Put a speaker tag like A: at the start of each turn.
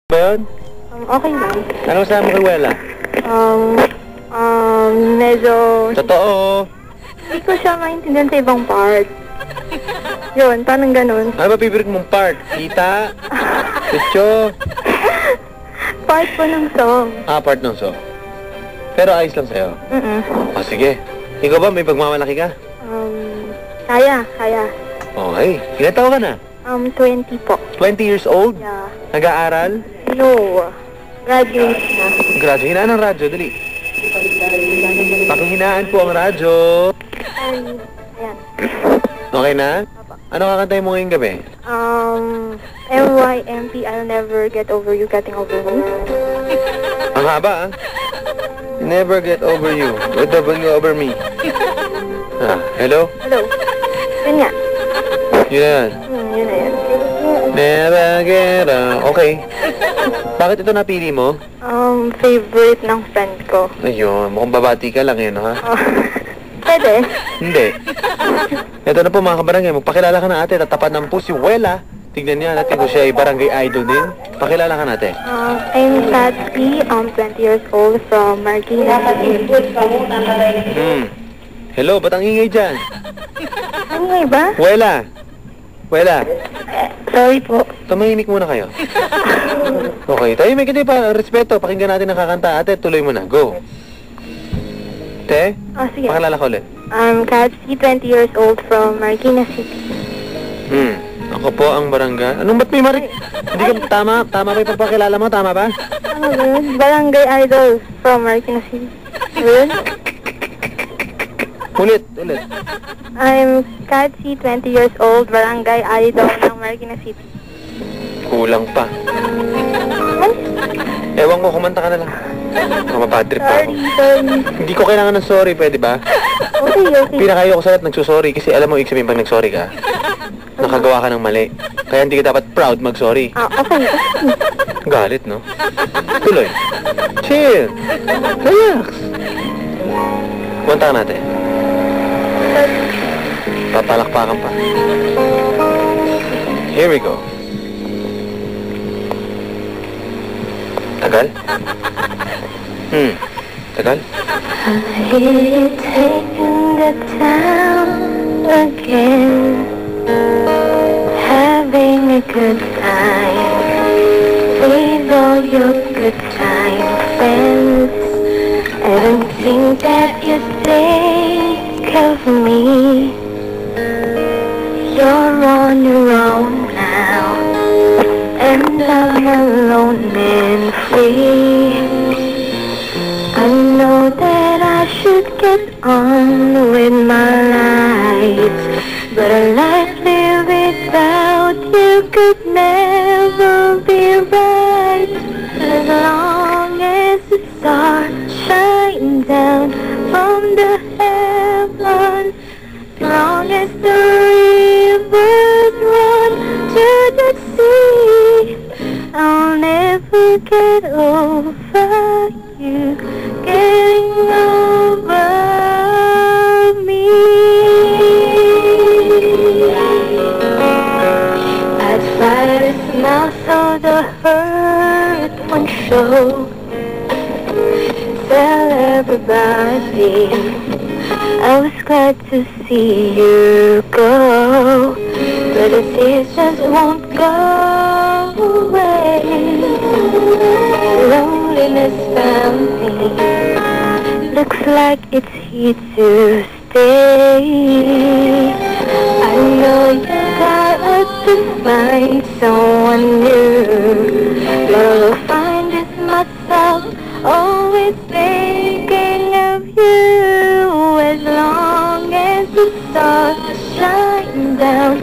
A: Ba yun?
B: Okay lang.
A: Ano masabi mo kay Wela?
B: Medyo...
A: Totoo.
B: Hindi ko siya maintindihan sa ibang part. Yun, parang ganun.
A: Ano ba favorite mong part? Kita? Picho?
B: Part po ng song.
A: Part ng song. Pero ayos lang sa'yo. O sige. Ikaw ba may pagmamalaki ka?
B: Kaya.
A: Okay. Ilan taon ka na?
B: 20 po.
A: 20 years old?
B: Yeah.
A: Nag-aaral?
B: No. Graduate na.
A: Radyo. Hinaan ang radyo. Dali. Pakihinaan po ang radyo.
B: Sorry. Ayan.
A: Okay na? Ano kakantay mo ngayong gabi?
B: MYMP, I'll never get over you getting over me.
A: Ang haba, ah. Never get over you. With W over me. Hello?
B: Hello. Yun nga.
A: Yun na yan.
B: Yun na yan.
A: Never get okay. Bakit ito napili mo?
B: Favorite ng friend ko.
A: Ayun, mukhang babati ka lang yun, ha?
B: Pwede?
A: Hindi. Ito na po mga kabarangay, magpakilala ka na ate, tatapat ng po si Wela. Tignan niya natin kung siya ay barangay idol din. Pakilala ka natin.
B: I'm Satsy, 20 years old from Marikina.
A: Hello, ba't ang ingay dyan?
B: Ano nga ba?
A: Wela.
B: Sorry po.
A: Tumahimik muna kayo. Okay, tayo may kasi pa respeto. Pakinggan natin ang kakanta. Ate, tuloy mo na. Go. Te,
B: Sige.
A: pakilala ka ulit.
B: I'm Satsy, 20 years old from Marikina City.
A: Ako po ang barangay. Anong ba't may Hindi ka tama ba yung pagpakilala mo? Tama ba?
B: Ano ba yun? Barangay Idol from Marikina City. Yun?
A: Ulit.
B: I'm Satsy, 20 years old, Barangay Idol ng Marikina City.
A: Kulang pa. Ewan ko, kumanta ka na lang. Mapapadrip pa ako.
B: Sorry.
A: Hindi ko kailangan ng sorry, pwede ba?
B: Okay.
A: Pinakayo ko sa lahat nagsusorry kasi alam mo, ibig sabihin pag nagsorry ka, nakagawa ka ng mali. Kaya hindi ka dapat proud mag-sorry.
B: Okay.
A: Galit, no? Tuloy. Chill. Relax. Kumanta ka natin. Papalakpakan pa. Here we go. Tagal? Tagal?
B: I hear you taking the town again, having a good time with all your good time friends. I don't think that you think of me. You're on your own now, and I'm alone and free. I know that I should get on with my life, but a life lived without you could never be right. As long as the stars shine down from the heavens, as long as the rivers run to the sea, I'll never get over you getting over me. I'd try to smile so the hurt won't show. Tell everybody I was glad to see you go, but the tears just won't go away. Loneliness found me, looks like it's here to stay. I know you gotta to find someone new, but all I find is myself always thinking of you. As long as the stars shine down